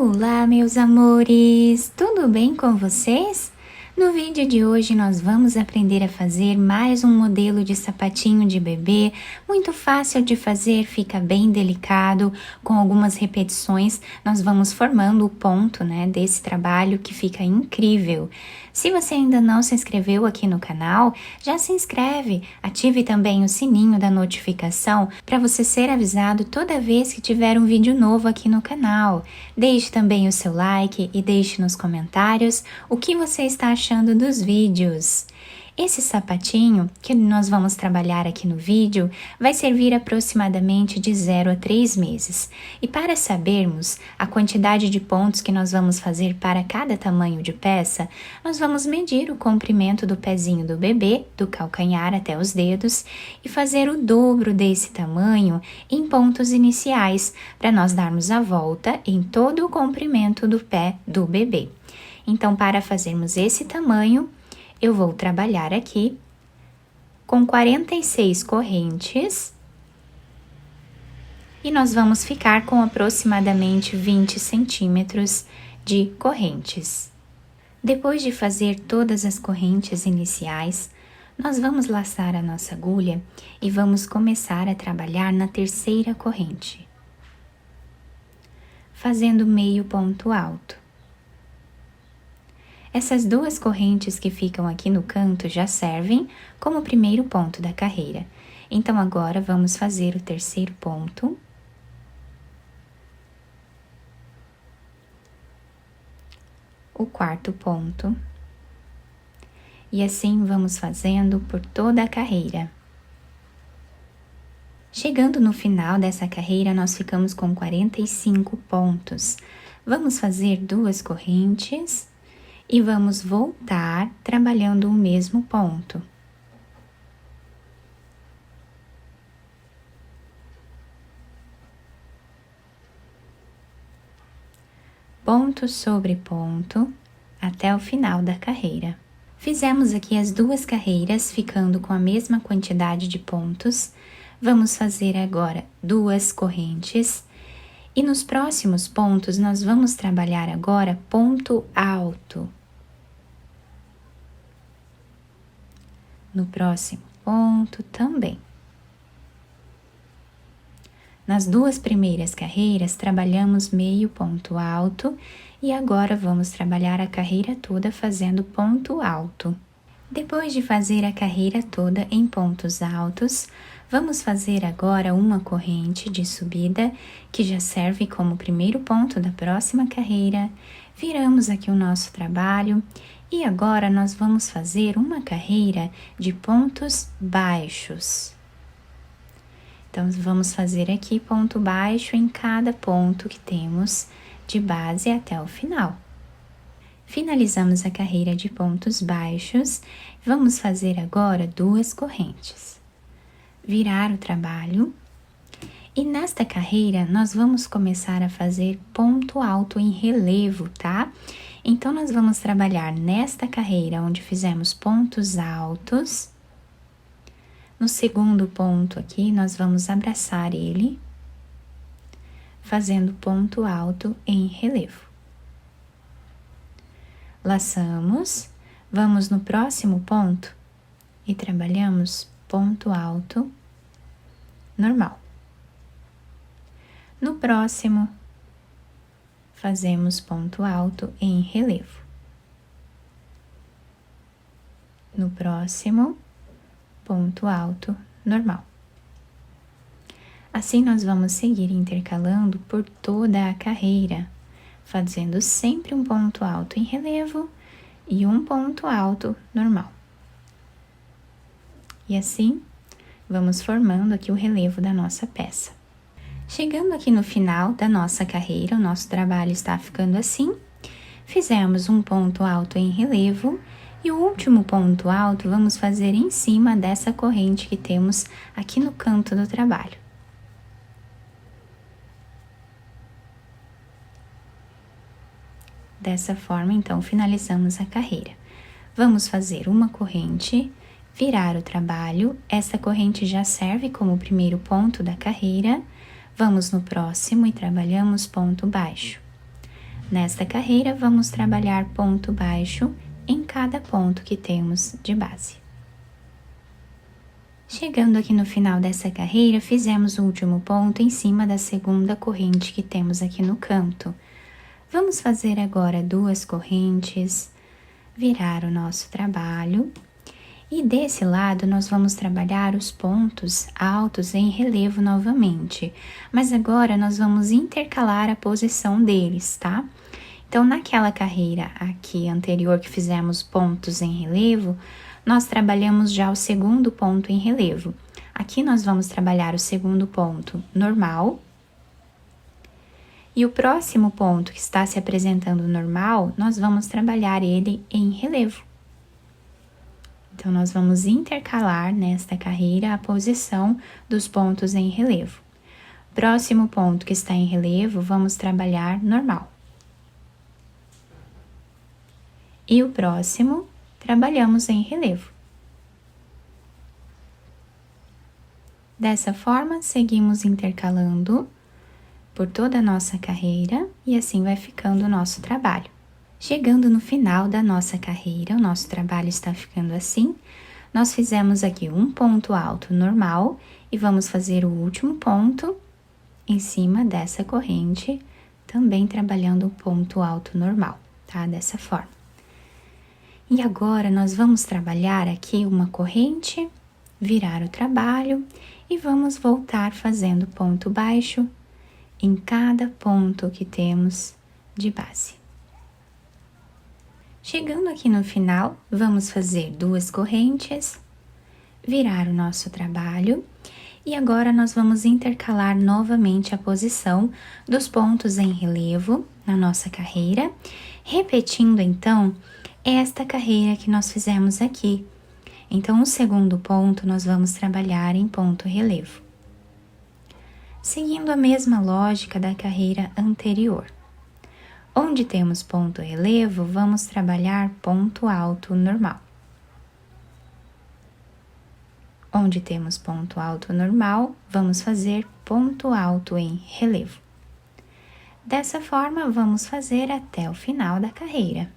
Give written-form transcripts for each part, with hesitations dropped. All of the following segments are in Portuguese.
Olá, meus amores! Tudo bem com vocês? No vídeo de hoje nós vamos aprender a fazer mais um modelo de sapatinho de bebê, muito fácil de fazer, fica bem delicado, com algumas repetições nós vamos formando o ponto, desse trabalho que fica incrível. Se você ainda não se inscreveu aqui no canal, já se inscreve, ative também o sininho da notificação para você ser avisado toda vez que tiver um vídeo novo aqui no canal. Deixe também o seu like e deixe nos comentários o que você está achando dos vídeos. Esse sapatinho que nós vamos trabalhar aqui no vídeo vai servir aproximadamente de 0 a 3 meses. E para sabermos a quantidade de pontos que nós vamos fazer para cada tamanho de peça, nós vamos medir o comprimento do pezinho do bebê, do calcanhar até os dedos, e fazer o dobro desse tamanho em pontos iniciais, para nós darmos a volta em todo o comprimento do pé do bebê. Então, para fazermos esse tamanho, eu vou trabalhar aqui com 46 correntes e nós vamos ficar com aproximadamente 20 centímetros de correntes. Depois de fazer todas as correntes iniciais, nós vamos laçar a nossa agulha e vamos começar a trabalhar na terceira corrente, fazendo meio ponto alto. Essas duas correntes que ficam aqui no canto já servem como primeiro ponto da carreira. Então, agora vamos fazer o terceiro ponto. O quarto ponto. E assim vamos fazendo por toda a carreira. Chegando no final dessa carreira, nós ficamos com 45 pontos. Vamos fazer duas correntes e vamos voltar trabalhando o mesmo ponto. Ponto sobre ponto até o final da carreira. Fizemos aqui as duas carreiras, ficando com a mesma quantidade de pontos. Vamos fazer agora duas correntes. E nos próximos pontos, nós vamos trabalhar agora ponto alto. No próximo ponto também. Nas duas primeiras carreiras, trabalhamos meio ponto alto e agora vamos trabalhar a carreira toda fazendo ponto alto. Depois de fazer a carreira toda em pontos altos, vamos fazer agora uma corrente de subida, que já serve como primeiro ponto da próxima carreira. Viramos aqui o nosso trabalho e agora nós vamos fazer uma carreira de pontos baixos. Então, vamos fazer aqui ponto baixo em cada ponto que temos de base até o final. Finalizamos a carreira de pontos baixos, vamos fazer agora duas correntes. Virar o trabalho e nesta carreira nós vamos começar a fazer ponto alto em relevo, tá? Então, nós vamos trabalhar nesta carreira onde fizemos pontos altos. No segundo ponto aqui, nós vamos abraçar ele, fazendo ponto alto em relevo. Laçamos, vamos no próximo ponto e trabalhamos ponto alto normal. No próximo, fazemos ponto alto em relevo. No próximo, ponto alto normal. Assim, nós vamos seguir intercalando por toda a carreira, fazendo sempre um ponto alto em relevo e um ponto alto normal. E assim, vamos formando aqui o relevo da nossa peça. Chegando aqui no final da nossa carreira, o nosso trabalho está ficando assim. Fizemos um ponto alto em relevo e o último ponto alto vamos fazer em cima dessa corrente que temos aqui no canto do trabalho. Dessa forma, então, finalizamos a carreira. Vamos fazer uma corrente, virar o trabalho. Essa corrente já serve como o primeiro ponto da carreira. Vamos no próximo e trabalhamos ponto baixo. Nesta carreira, vamos trabalhar ponto baixo em cada ponto que temos de base. Chegando aqui no final dessa carreira, fizemos o último ponto em cima da segunda corrente que temos aqui no canto. Vamos fazer agora 2 correntes, virar o nosso trabalho. E desse lado, nós vamos trabalhar os pontos altos em relevo novamente. Mas agora, nós vamos intercalar a posição deles, tá? Então, naquela carreira aqui anterior que fizemos pontos em relevo, nós trabalhamos já o segundo ponto em relevo. Aqui nós vamos trabalhar o segundo ponto normal. E o próximo ponto que está se apresentando normal, nós vamos trabalhar ele em relevo. Então, nós vamos intercalar nesta carreira a posição dos pontos em relevo. Próximo ponto que está em relevo, vamos trabalhar normal. E o próximo, trabalhamos em relevo. Dessa forma, seguimos intercalando por toda a nossa carreira e assim vai ficando o nosso trabalho. Chegando no final da nossa carreira, o nosso trabalho está ficando assim. Nós fizemos aqui um ponto alto normal e vamos fazer o último ponto em cima dessa corrente, também trabalhando o ponto alto normal, tá? Dessa forma. E agora, nós vamos trabalhar aqui uma corrente, virar o trabalho e vamos voltar fazendo ponto baixo em cada ponto que temos de base. Chegando aqui no final, vamos fazer 2 correntes, virar o nosso trabalho e agora nós vamos intercalar novamente a posição dos pontos em relevo na nossa carreira, repetindo então esta carreira que nós fizemos aqui. Então, o segundo ponto nós vamos trabalhar em ponto relevo. Seguindo a mesma lógica da carreira anterior. Onde temos ponto relevo, vamos trabalhar ponto alto normal. Onde temos ponto alto normal, vamos fazer ponto alto em relevo. Dessa forma, vamos fazer até o final da carreira.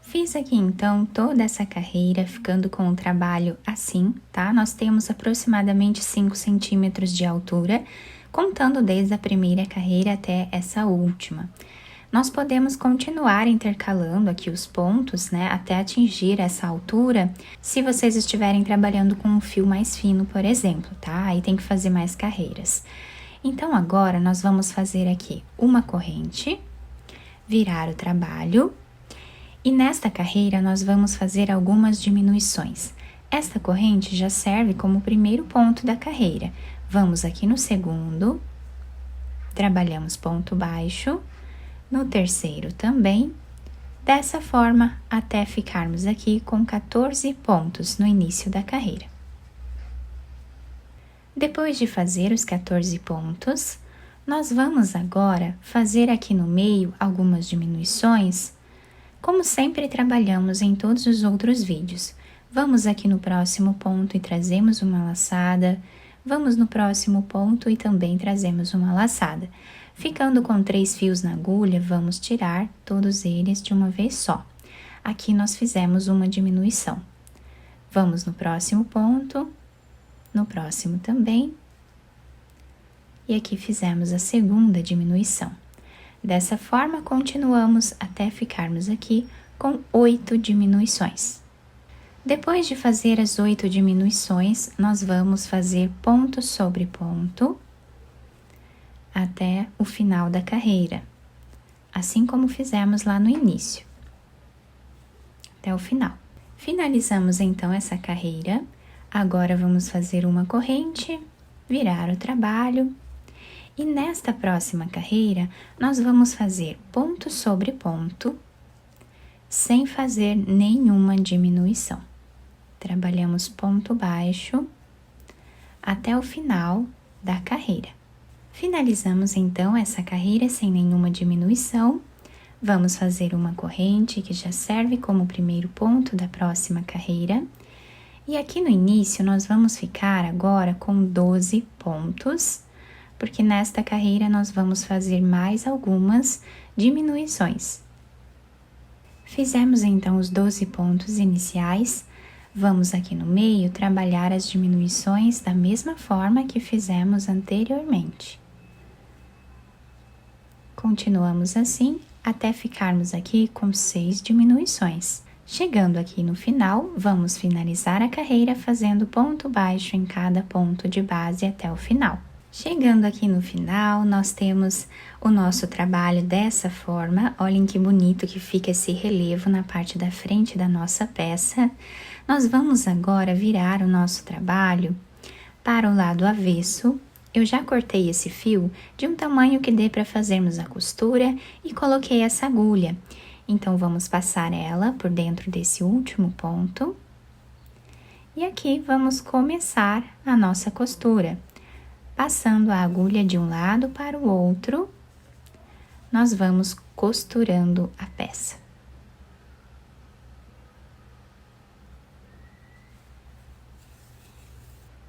Fiz aqui então toda essa carreira, ficando com o trabalho assim, tá? Nós temos aproximadamente 5 centímetros de altura, contando desde a primeira carreira até essa última. Nós podemos continuar intercalando aqui os pontos, né, até atingir essa altura, se vocês estiverem trabalhando com um fio mais fino, por exemplo, tá? Aí tem que fazer mais carreiras. Então, agora, nós vamos fazer aqui uma corrente, virar o trabalho. E nesta carreira, nós vamos fazer algumas diminuições. Esta corrente já serve como o primeiro ponto da carreira. Vamos aqui no segundo, trabalhamos ponto baixo, no terceiro também, dessa forma até ficarmos aqui com 14 pontos no início da carreira. Depois de fazer os 14 pontos, nós vamos agora fazer aqui no meio algumas diminuições, como sempre trabalhamos em todos os outros vídeos. Vamos aqui no próximo ponto e trazemos uma laçada, vamos no próximo ponto e também trazemos uma laçada. Ficando com 3 fios na agulha, vamos tirar todos eles de uma vez só. Aqui nós fizemos uma diminuição. Vamos no próximo ponto, no próximo também, e aqui fizemos a segunda diminuição. Dessa forma, continuamos até ficarmos aqui com 8 diminuições. Depois de fazer as 8 diminuições, nós vamos fazer ponto sobre ponto até o final da carreira, assim como fizemos lá no início, até o final. Finalizamos então essa carreira, agora vamos fazer uma corrente, virar o trabalho. E nesta próxima carreira, nós vamos fazer ponto sobre ponto, sem fazer nenhuma diminuição. Trabalhamos ponto baixo até o final da carreira. Finalizamos então essa carreira sem nenhuma diminuição. Vamos fazer uma corrente que já serve como primeiro ponto da próxima carreira. E aqui no início, nós vamos ficar agora com 12 pontos, porque nesta carreira nós vamos fazer mais algumas diminuições. Fizemos então os 12 pontos iniciais. Vamos aqui no meio trabalhar as diminuições da mesma forma que fizemos anteriormente. Continuamos assim até ficarmos aqui com 6 diminuições. Chegando aqui no final, vamos finalizar a carreira fazendo ponto baixo em cada ponto de base até o final. Chegando aqui no final, nós temos o nosso trabalho dessa forma. Olhem que bonito que fica esse relevo na parte da frente da nossa peça. Nós vamos agora virar o nosso trabalho para o lado avesso. Eu já cortei esse fio de um tamanho que dê para fazermos a costura e coloquei essa agulha. Então, vamos passar ela por dentro desse último ponto. E aqui vamos começar a nossa costura. Passando a agulha de um lado para o outro, nós vamos costurando a peça.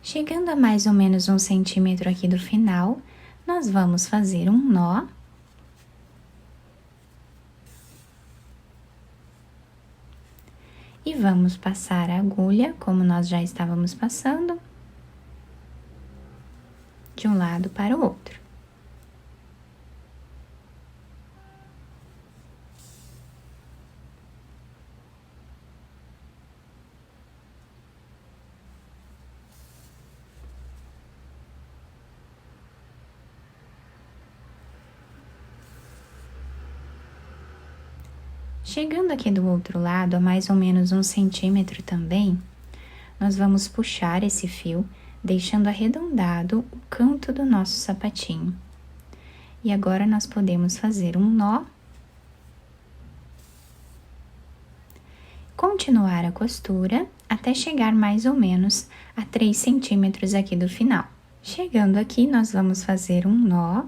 Chegando a mais ou menos 1 centímetro aqui do final, nós vamos fazer um nó. E vamos passar a agulha, como nós já estávamos passando, de um lado para o outro. Chegando aqui do outro lado, a mais ou menos 1 centímetro também, nós vamos puxar esse fio, deixando arredondado o canto do nosso sapatinho. E agora, nós podemos fazer um nó. Continuar a costura até chegar mais ou menos a 3 centímetros aqui do final. Chegando aqui, nós vamos fazer um nó.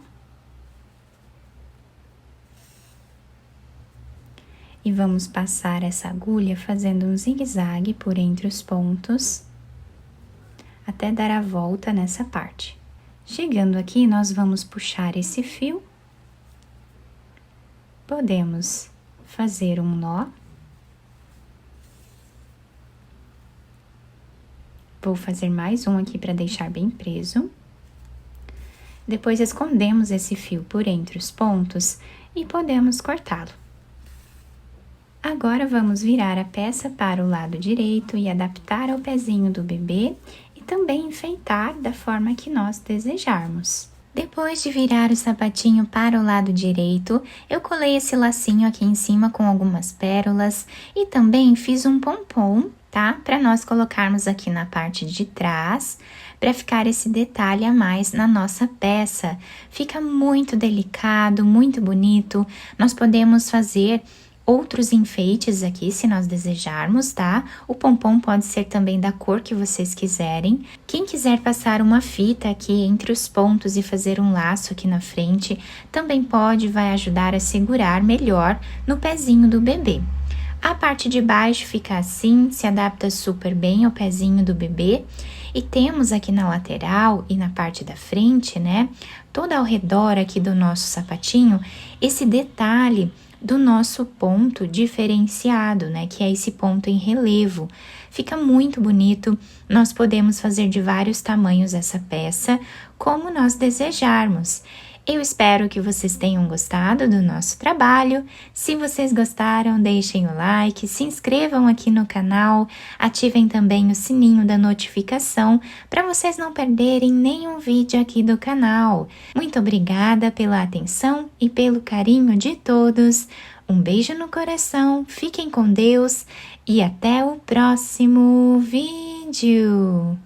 E vamos passar essa agulha fazendo um zigue-zague por entre os pontos, até dar a volta nessa parte. Chegando aqui, nós vamos puxar esse fio. Podemos fazer um nó. Vou fazer mais um aqui para deixar bem preso. Depois, escondemos esse fio por entre os pontos e podemos cortá-lo. Agora, vamos virar a peça para o lado direito e adaptar ao pezinho do bebê e também enfeitar da forma que nós desejarmos. Depois de virar o sapatinho para o lado direito, eu colei esse lacinho aqui em cima com algumas pérolas e também fiz um pompom, tá? Para nós colocarmos aqui na parte de trás, para ficar esse detalhe a mais na nossa peça. Fica muito delicado, muito bonito. Nós podemos fazer outros enfeites aqui, se nós desejarmos, tá? O pompom pode ser também da cor que vocês quiserem. Quem quiser passar uma fita aqui entre os pontos e fazer um laço aqui na frente, também pode, vai ajudar a segurar melhor no pezinho do bebê. A parte de baixo fica assim, se adapta super bem ao pezinho do bebê. E temos aqui na lateral e na parte da frente, né? Todo ao redor aqui do nosso sapatinho, esse detalhe do nosso ponto diferenciado, né? Que é esse ponto em relevo. Fica muito bonito. Nós podemos fazer de vários tamanhos essa peça, como nós desejarmos. Eu espero que vocês tenham gostado do nosso trabalho. Se vocês gostaram, deixem o like, se inscrevam aqui no canal, ativem também o sininho da notificação para vocês não perderem nenhum vídeo aqui do canal. Muito obrigada pela atenção e pelo carinho de todos. Um beijo no coração, fiquem com Deus e até o próximo vídeo!